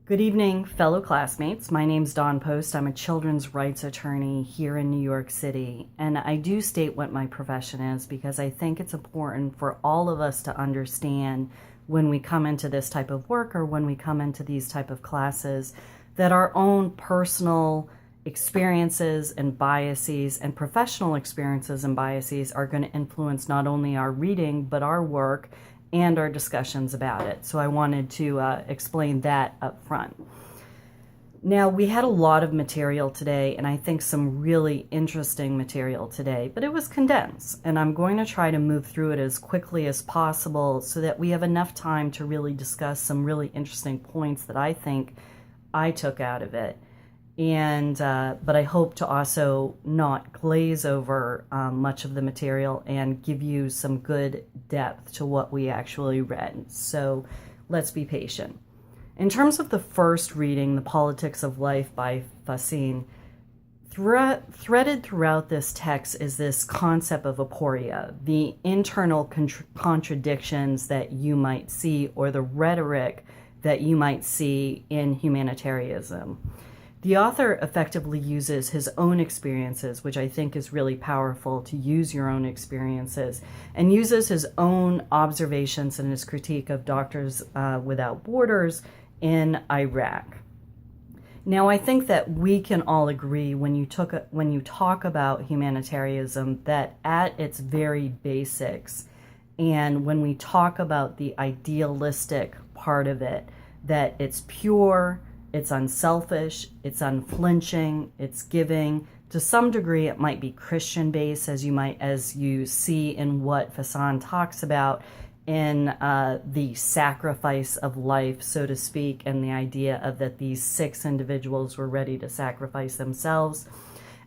Good evening, fellow classmates. My name's Dawn Post. I'm a children's rights attorney here in New York City, and I do state what my profession is because I think it's important for all of us to understand when we come into this type of work or when we come into these type of classes that our own personal experiences and biases and professional experiences and biases are going to influence not only our reading but our work and our discussions about it. So I wanted to explain that up front. Now, we had a lot of material today, and I think some really interesting material today, but it was condensed, and I'm going to try to move through it as quickly as possible so that we have enough time to really discuss some really interesting points that I think I took out of it. And but I hope to also not glaze over much of the material and give you some good depth to what we actually read. So let's be patient. In terms of the first reading, The Politics of Life by Fassin, threaded throughout this text is this concept of aporia, the internal contradictions that you might see or the rhetoric that you might see in humanitarianism. The author effectively uses his own experiences, which I think is really powerful to use your own experiences, and uses his own observations and his critique of Doctors Without Borders in Iraq. Now, I think that we can all agree when you talk about humanitarianism that at its very basics, and when we talk about the idealistic part of it, that it's pure, it's unselfish, it's unflinching, it's giving. To some degree, it might be Christian-based, as you see in what Fassin talks about in the sacrifice of life, so to speak, and the idea of that these 6 individuals were ready to sacrifice themselves.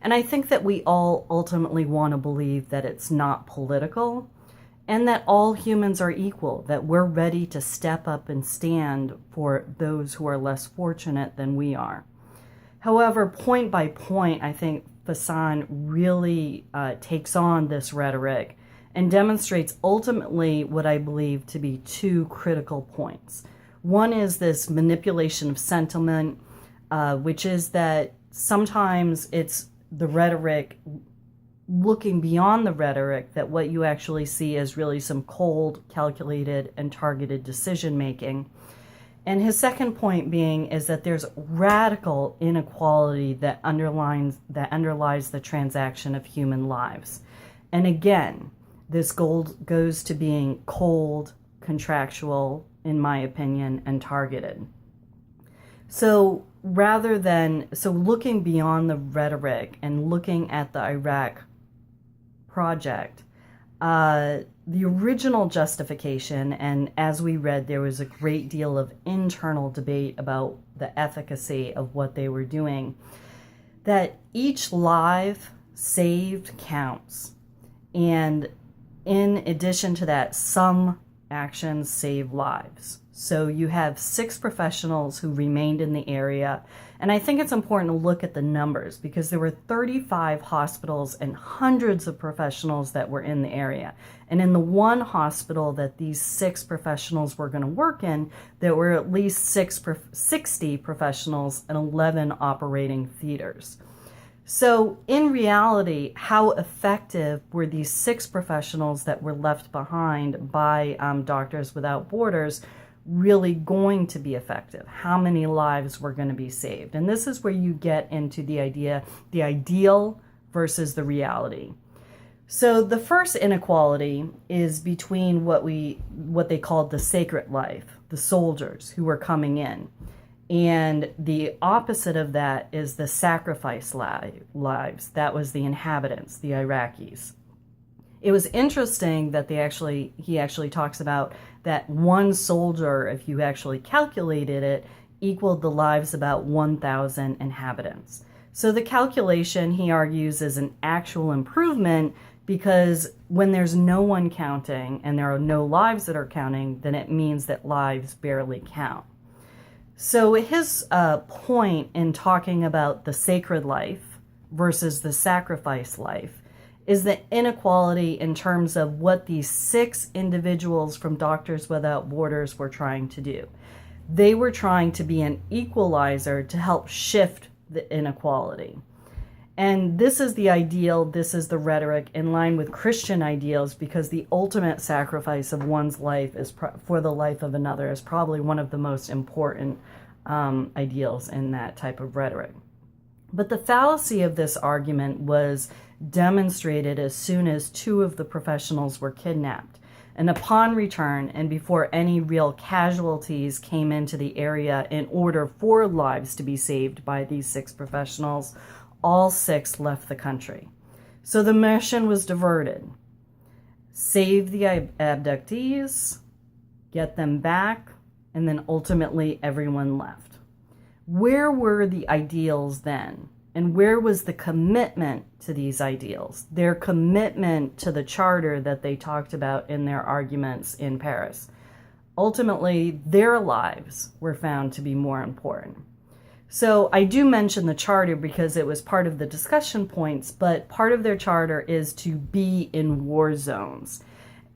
And I think that we all ultimately want to believe that it's not political, and that all humans are equal, that we're ready to step up and stand for those who are less fortunate than we are. However, point by point, I think Fassin really takes on this rhetoric and demonstrates ultimately what I believe to be 2 critical points. One is this manipulation of sentiment, which is that sometimes it's the rhetoric looking beyond the rhetoric, that what you actually see is really some cold, calculated, and targeted decision making. And his second point being is that there's radical inequality that underlies the transaction of human lives. And again, this goes to being cold, contractual, in my opinion, and targeted. So looking beyond the rhetoric and looking at the Iraq project, the original justification, and as we read, there was a great deal of internal debate about the efficacy of what they were doing, that each life saved counts. And in addition to that, some actions save lives. So you have 6 professionals who remained in the area. And I think it's important to look at the numbers because there were 35 hospitals and hundreds of professionals that were in the area. And in the one hospital that these 6 professionals were going to work in, there were at least 60 professionals and 11 operating theaters. So in reality, how effective were these 6 professionals that were left behind by Doctors Without Borders really going to be effective? How many lives were going to be saved? And this is where you get into the ideal versus the reality. So the first inequality is between what they called the sacred life, the soldiers who were coming in. And the opposite of that is the sacrifice lives. That was the inhabitants, the Iraqis. It was interesting that he actually talks about that one soldier, if you actually calculated it, equaled the lives about 1,000 inhabitants. So the calculation, he argues, is an actual improvement because when there's no one counting and there are no lives that are counting, then it means that lives barely count. So his point in talking about the sacred life versus the sacrifice life is the inequality in terms of what these 6 individuals from Doctors Without Borders were trying to do. They were trying to be an equalizer to help shift the inequality. And this is the ideal, this is the rhetoric in line with Christian ideals, because the ultimate sacrifice of one's life is for the life of another is probably one of the most important ideals in that type of rhetoric. But the fallacy of this argument was demonstrated as soon as two of the professionals were kidnapped. And upon return, and before any real casualties came into the area in order for lives to be saved by these 6 professionals, all 6 left the country. So the mission was diverted. Save the abductees, get them back, and then ultimately everyone left. Where were the ideals then? And where was the commitment to these ideals? Their commitment to the charter that they talked about in their arguments in Paris. Ultimately, their lives were found to be more important. So I do mention the charter because it was part of the discussion points, but part of their charter is to be in war zones.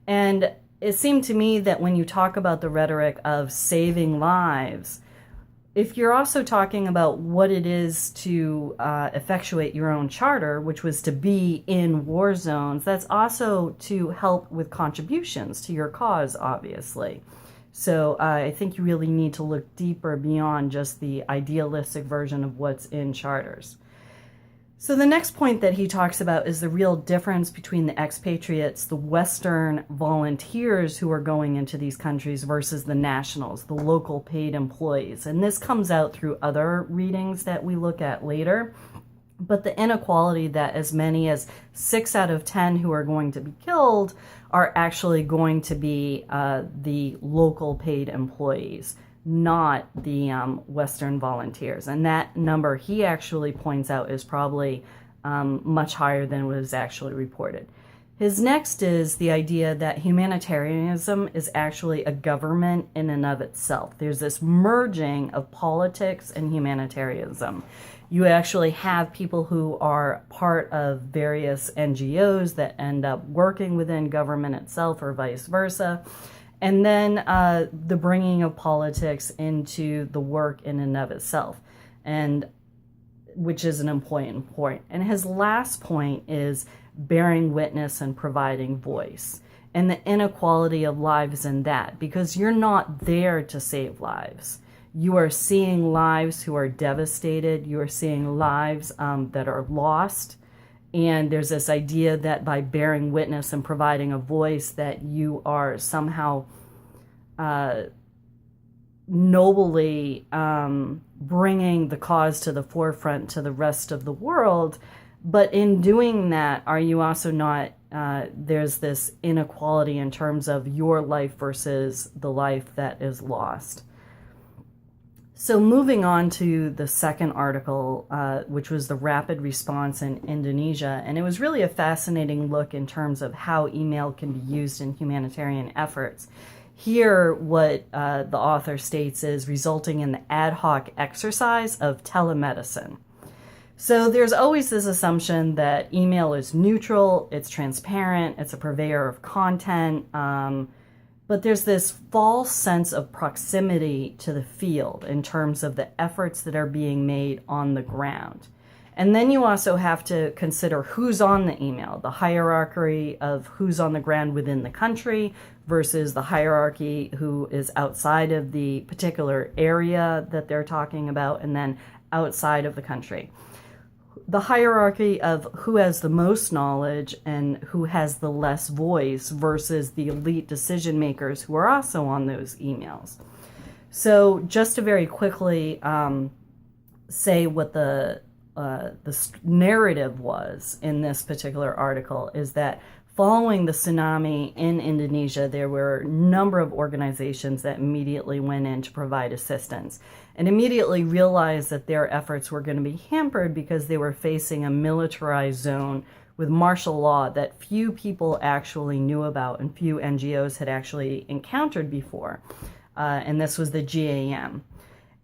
And it seemed to me that when you talk about the rhetoric of saving lives, if you're also talking about what it is to effectuate your own charter, which was to be in war zones, that's also to help with contributions to your cause, obviously. So I think you really need to look deeper beyond just the idealistic version of what's in charters. So the next point that he talks about is the real difference between the expatriates, the Western volunteers who are going into these countries, versus the nationals, the local paid employees. And this comes out through other readings that we look at later. But the inequality that as many as 6 out of 10 who are going to be killed are actually going to be the local paid employees, not the Western volunteers. And that number he actually points out is probably much higher than was actually reported. His next is the idea that humanitarianism is actually a government in and of itself. There's this merging of politics and humanitarianism. You actually have people who are part of various NGOs that end up working within government itself, or vice versa. And then the bringing of politics into the work in and of itself, and which is an important point. And his last point is bearing witness and providing voice, and the inequality of lives in that, because you're not there to save lives. You are seeing lives who are devastated. You are seeing lives that are lost. And there's this idea that by bearing witness and providing a voice, that you are somehow nobly bringing the cause to the forefront to the rest of the world. But in doing that, are you also not, there's this inequality in terms of your life versus the life that is lost. So moving on to the second article, which was the rapid response in Indonesia. And it was really a fascinating look in terms of how email can be used in humanitarian efforts. Here, what the author states is resulting in the ad hoc exercise of telemedicine. So there's always this assumption that email is neutral, it's transparent, it's a purveyor of content, but there's this false sense of proximity to the field in terms of the efforts that are being made on the ground. And then you also have to consider who's on the email, the hierarchy of who's on the ground within the country versus the hierarchy who is outside of the particular area that they're talking about, and then outside of the country. The hierarchy of who has the most knowledge and who has the less voice versus the elite decision makers who are also on those emails. So just to very quickly say what the narrative was in this particular article is that following the tsunami in Indonesia, there were a number of organizations that immediately went in to provide assistance and immediately realized that their efforts were going to be hampered because they were facing a militarized zone with martial law that few people actually knew about and few NGOs had actually encountered before. And this was the GAM.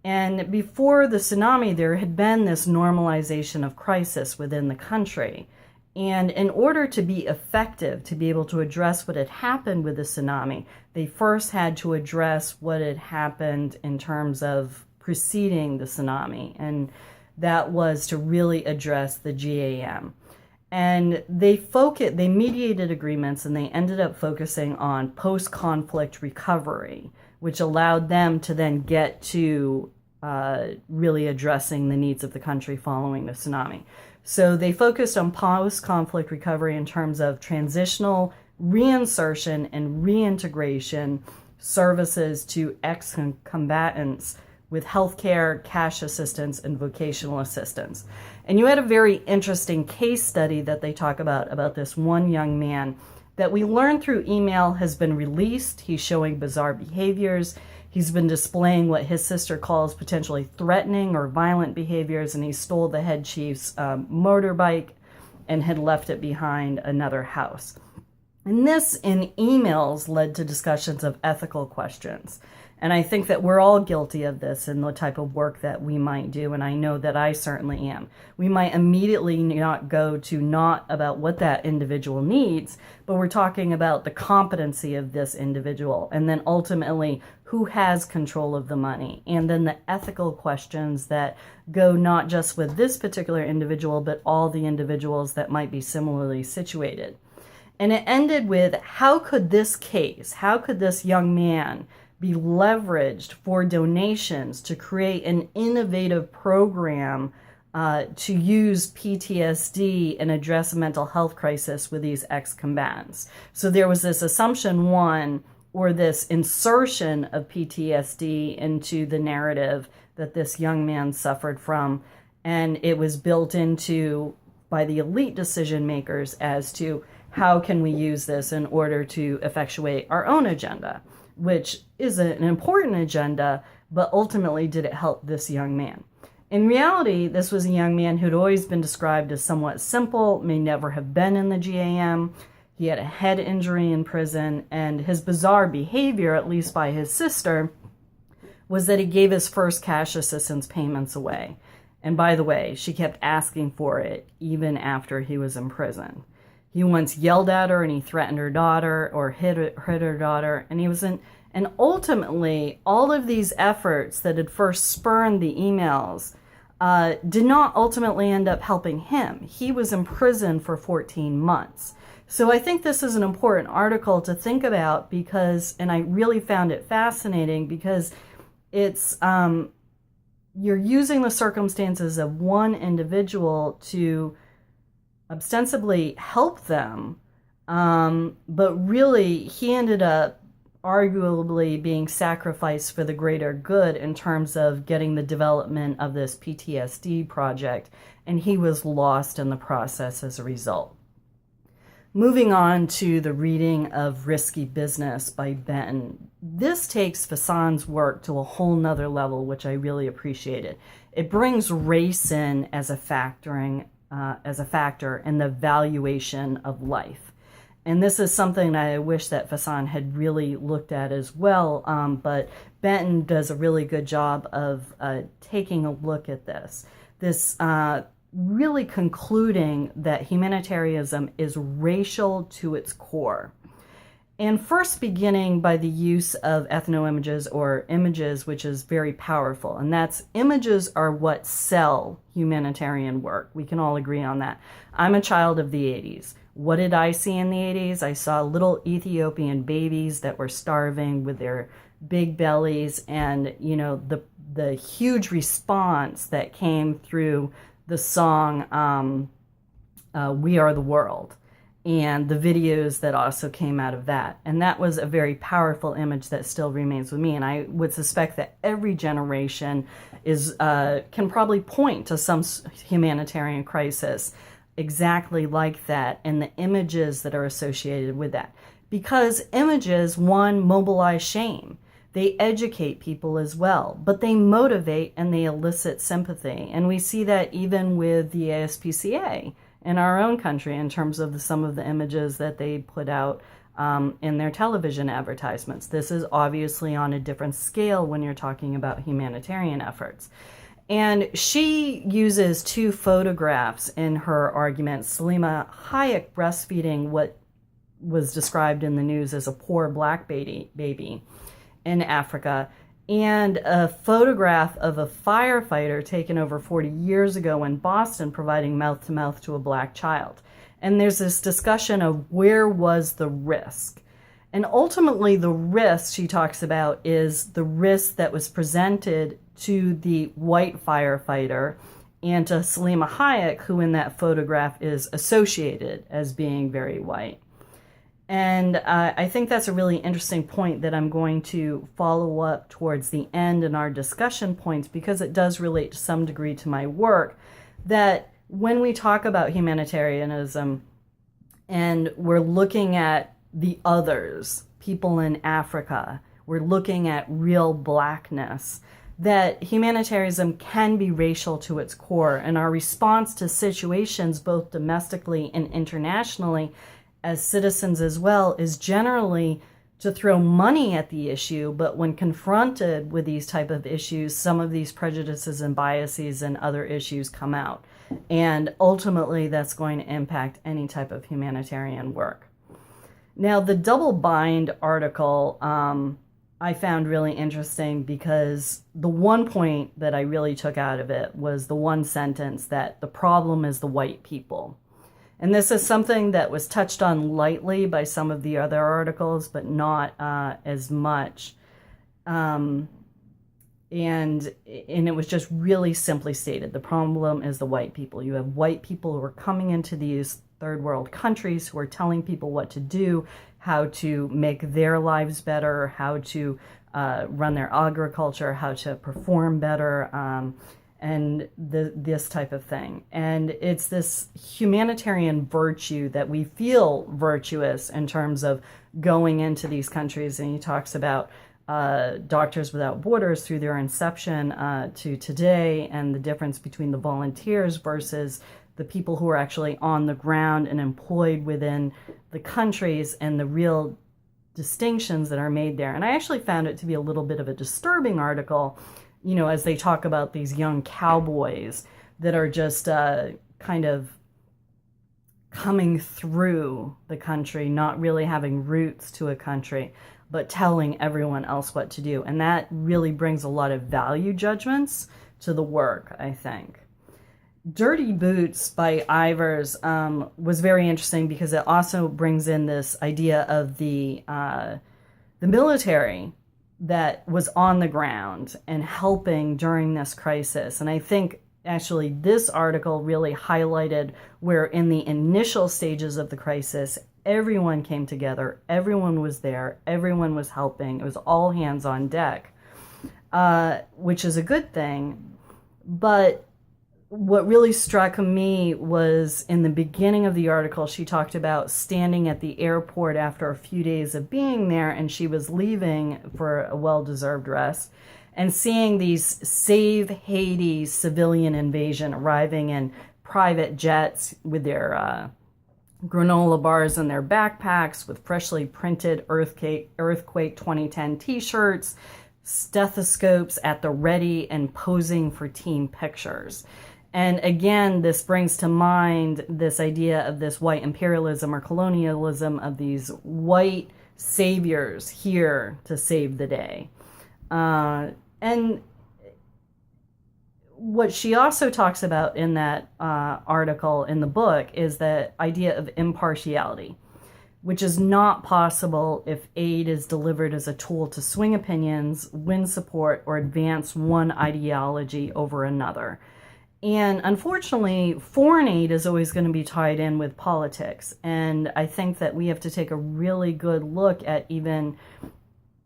And before the tsunami, there had been this normalization of crisis within the country. And in order to be effective, to be able to address what had happened with the tsunami, they first had to address what had happened in terms of preceding the tsunami. And that was to really address the GAM. And they mediated agreements, and they ended up focusing on post-conflict recovery, which allowed them to then get to really addressing the needs of the country following the tsunami. So they focused on post-conflict recovery in terms of transitional reinsertion and reintegration services to ex-combatants with healthcare, cash assistance, and vocational assistance. And you had a very interesting case study that they talk about this one young man that we learned through email has been released. He's showing bizarre behaviors. He's been displaying what his sister calls potentially threatening or violent behaviors, and he stole the head chief's motorbike and had left it behind another house. And this in emails led to discussions of ethical questions. And I think that we're all guilty of this in the type of work that we might do, and I know that I certainly am. We might immediately not go to not about what that individual needs, but we're talking about the competency of this individual, and then ultimately who has control of the money, and then the ethical questions that go not just with this particular individual, but all the individuals that might be similarly situated. And it ended with, how could this young man be leveraged for donations to create an innovative program to use PTSD and address a mental health crisis with these ex-combatants. So there was this assumption, or this insertion of PTSD into the narrative that this young man suffered from, and it was built into by the elite decision makers as to how can we use this in order to effectuate our own agenda, which is an important agenda, but ultimately did it help this young man? In reality, this was a young man who'd always been described as somewhat simple, may never have been in the GAM. He had a head injury in prison, and his bizarre behavior, at least by his sister, was that he gave his first cash assistance payments away. And by the way, she kept asking for it even after he was in prison. He once yelled at her, and he threatened her daughter or hit her daughter, and he was in. And ultimately, all of these efforts that had first spurned the emails did not ultimately end up helping him. He was in prison for 14 months. So I think this is an important article to think about because, and I really found it fascinating because it's, you're using the circumstances of one individual to ostensibly help them, but really he ended up arguably being sacrificed for the greater good in terms of getting the development of this PTSD project, and he was lost in the process as a result. Moving on to the reading of Risky Business by Benton. This takes Fasan's work to a whole nother level, which I really appreciated. It brings race in as a factor in the valuation of life. And this is something that I wish that Fasan had really looked at as well, but Benton does a really good job of taking a look at this. Really concluding that humanitarianism is racial to its core. And first beginning by the use of ethno-images or images, which is very powerful. And that's, images are what sell humanitarian work. We can all agree on that. I'm a child of the 80s. What did I see in the 80s? I saw little Ethiopian babies that were starving with their big bellies, and the huge response that came through the song We Are the World, and the videos that also came out of that. And that was a very powerful image that still remains with me. And I would suspect that every generation can probably point to some humanitarian crisis exactly like that, and the images that are associated with that. Because images, one, mobilize shame. They educate people as well, but they motivate and they elicit sympathy. And we see that even with the ASPCA in our own country in terms of some of the images that they put out in their television advertisements. This is obviously on a different scale when you're talking about humanitarian efforts. And she uses two photographs in her argument. Salima Hayek breastfeeding what was described in the news as a poor black baby in Africa, and a photograph of a firefighter taken over 40 years ago in Boston providing mouth-to-mouth to a black child. And there's this discussion of where was the risk. And ultimately, the risk she talks about is the risk that was presented to the white firefighter and to Salima Hayek, who in that photograph is associated as being very white. And I think that's a really interesting point that I'm going to follow up towards the end in our discussion points, because it does relate to some degree to my work, that when we talk about humanitarianism and we're looking at the others, people in Africa, we're looking at real blackness, that humanitarianism can be racial to its core, and our response to situations both domestically and internationally as citizens as well is generally to throw money at the issue, but when confronted with these type of issues, some of these prejudices and biases and other issues come out. And ultimately, that's going to impact any type of humanitarian work. Now, the Double Bind article I found really interesting, because the one point that I really took out of it was the one sentence that the problem is the white people. And this is something that was touched on lightly by some of the other articles, but not as much. And it was just really simply stated. The problem is the white people. You have white people who are coming into these third world countries who are telling people what to do, how to make their lives better, how to run their agriculture, how to perform better, and this type of thing. And it's this humanitarian virtue that we feel virtuous in terms of going into these countries. And he talks about Doctors Without Borders through their inception to today, and the difference between the volunteers versus the people who are actually on the ground and employed within the countries, and the real distinctions that are made there. And I actually found it to be a little bit of a disturbing article, you know, as they talk about these young cowboys that are just kind of coming through the country, not really having roots to a country, but telling everyone else what to do. And that really brings a lot of value judgments to the work, I think. Dirty Boots by Ivers was very interesting, because it also brings in this idea of the military that was on the ground and helping during this crisis. And I think actually this article really highlighted where in the initial stages of the crisis, everyone came together, everyone was there, everyone was helping. It was all hands on deck, which is a good thing. But what really struck me was in the beginning of the article, she talked about standing at the airport after a few days of being there, and she was leaving for a well-deserved rest, and seeing these Save Haiti civilian invasion arriving in private jets with their granola bars in their backpacks, with freshly printed Earthquake 2010 t-shirts, stethoscopes at the ready, and posing for team pictures. And again, this brings to mind this idea of this white imperialism or colonialism, of these white saviors here to save the day. And what she also talks about in that article in the book is the idea of impartiality, which is not possible if aid is delivered as a tool to swing opinions, win support, or advance one ideology over another. And unfortunately, foreign aid is always going to be tied in with politics. And I think that we have to take a really good look at even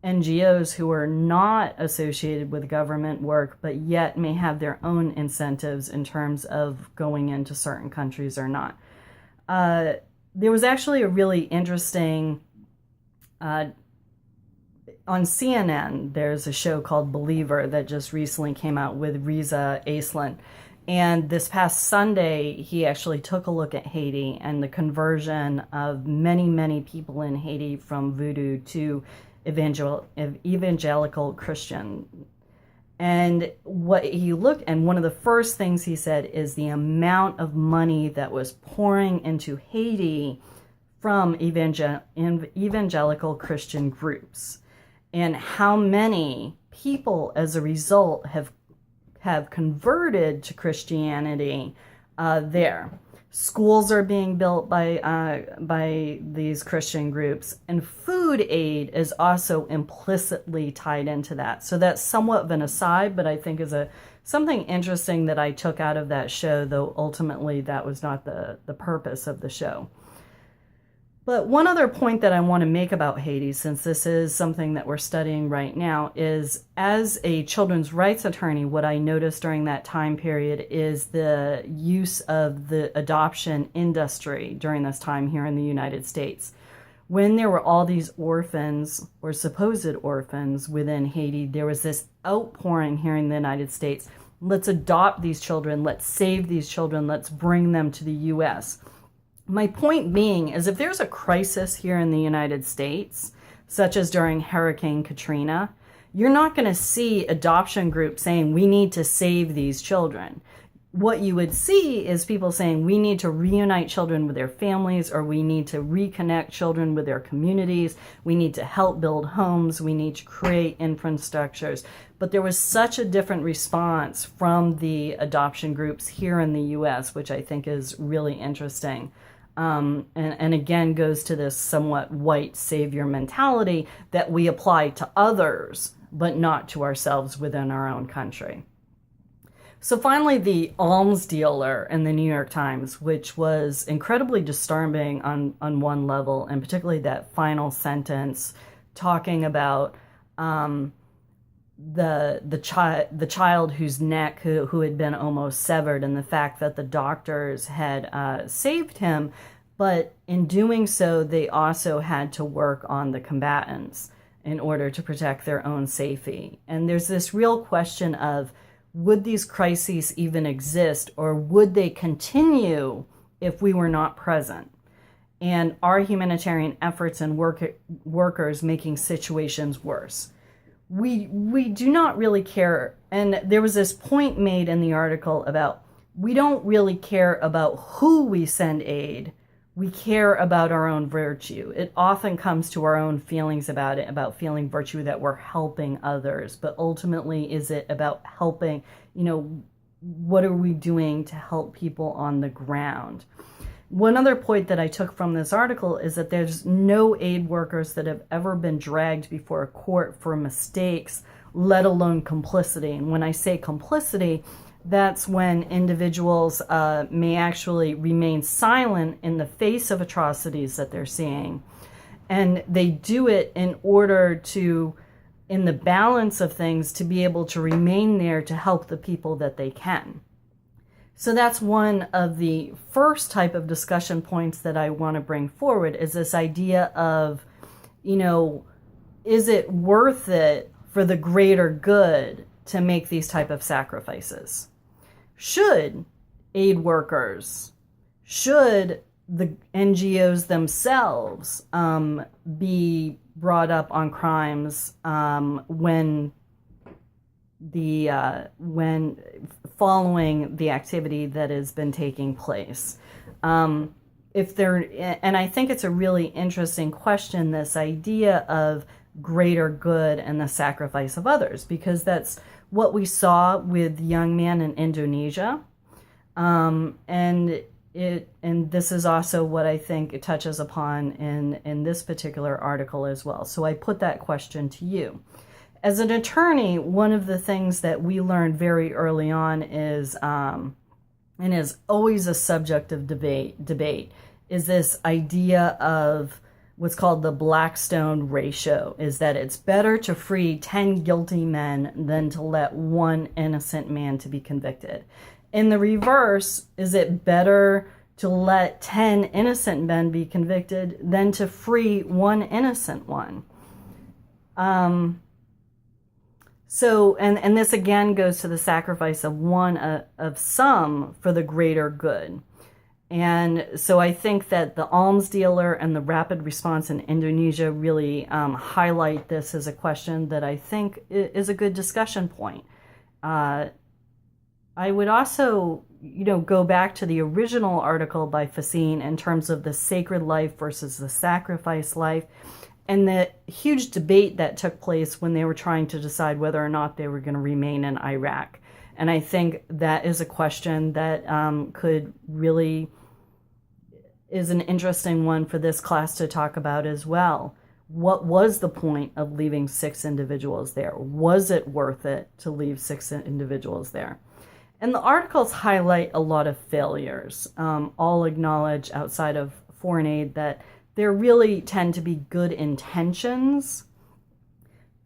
NGOs who are not associated with government work, but yet may have their own incentives in terms of going into certain countries or not. There was actually a really interesting, on CNN, there's a show called Believer that just recently came out with Reza Aslan. And this past Sunday, he actually took a look at Haiti and the conversion of many, many people in Haiti from voodoo to evangelical Christian. And one of the first things he said is the amount of money that was pouring into Haiti from evangelical Christian groups, and how many people as a result have converted to Christianity there. Schools are being built by these Christian groups, and food aid is also implicitly tied into that. So that's somewhat of an aside, but I think is something interesting that I took out of that show, though ultimately that was not the purpose of the show. But one other point that I want to make about Haiti, since this is something that we're studying right now, is as a children's rights attorney, what I noticed during that time period is the use of the adoption industry during this time here in the United States. When there were all these orphans or supposed orphans within Haiti, there was this outpouring here in the United States. Let's adopt these children. Let's save these children. Let's bring them to the U.S. My point being is if there's a crisis here in the United States, such as during Hurricane Katrina, you're not going to see adoption groups saying we need to save these children. What you would see is people saying we need to reunite children with their families, or we need to reconnect children with their communities. We need to help build homes. We need to create infrastructures. But there was such a different response from the adoption groups here in the U.S., which I think is really interesting. And again goes to this somewhat white savior mentality that we apply to others, but not to ourselves within our own country. So finally, the alms dealer in the New York Times, which was incredibly disturbing on one level, and particularly that final sentence talking about the child whose neck who had been almost severed, and the fact that the doctors had saved him, but in doing so they also had to work on the combatants in order to protect their own safety. And there's this real question of, would these crises even exist, or would they continue if we were not present? And are humanitarian efforts and workers making situations worse? We do not really care. And there was this point made in the article about, we don't really care about who we send aid. We care about our own virtue. It often comes to our own feelings about it, about feeling virtue that we're helping others. But ultimately, is it about helping, what are we doing to help people on the ground? One other point that I took from this article is that there's no aid workers that have ever been dragged before a court for mistakes, let alone complicity. And when I say complicity, that's when individuals may actually remain silent in the face of atrocities that they're seeing. And they do it in order to, in the balance of things, to be able to remain there to help the people that they can. So that's one of the first type of discussion points that I want to bring forward, is this idea of, is it worth it for the greater good to make these type of sacrifices? Should aid workers, should the NGOs themselves be brought up on crimes when following the activity that has been taking place? And I think it's a really interesting question, this idea of greater good and the sacrifice of others, because that's what we saw with young man in Indonesia. And this is also what I think it touches upon in this particular article as well. So I put that question to you. As an attorney, one of the things that we learned very early on is, and is always a subject of debate, is this idea of what's called the Blackstone ratio, is that it's better to free 10 guilty men than to let one innocent man to be convicted. In the reverse, is it better to let 10 innocent men be convicted than to free one innocent one? So, and this again goes to the sacrifice of of some for the greater good. And so I think that the alms dealer and the rapid response in Indonesia really highlight this as a question that I think is a good discussion point. I would also, go back to the original article by Facine in terms of the sacred life versus the sacrifice life, and the huge debate that took place when they were trying to decide whether or not they were going to remain in Iraq. And I think that is a question that could really is an interesting one for this class to talk about as well. What was the point of leaving 6 individuals there? Was it worth it to leave 6 individuals there? And the articles highlight a lot of failures. All acknowledge, outside of foreign aid, that there really tend to be good intentions,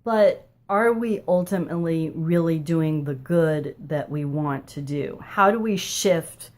but are we ultimately really doing the good that we want to do? How do we shift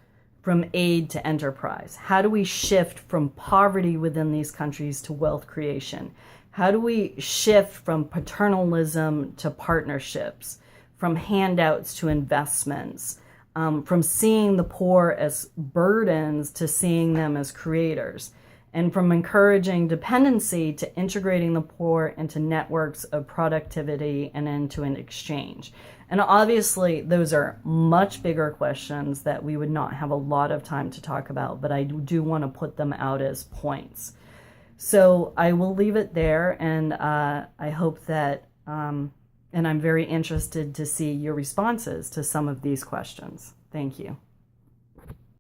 from aid to enterprise? How do we shift from poverty within these countries to wealth creation? How do we shift from paternalism to partnerships, from handouts to investments, from seeing the poor as burdens to seeing them as creators, and from encouraging dependency to integrating the poor into networks of productivity and into an exchange? And obviously, those are much bigger questions that we would not have a lot of time to talk about, but I do want to put them out as points. So I will leave it there, and I hope that, and I'm very interested to see your responses to some of these questions. Thank you.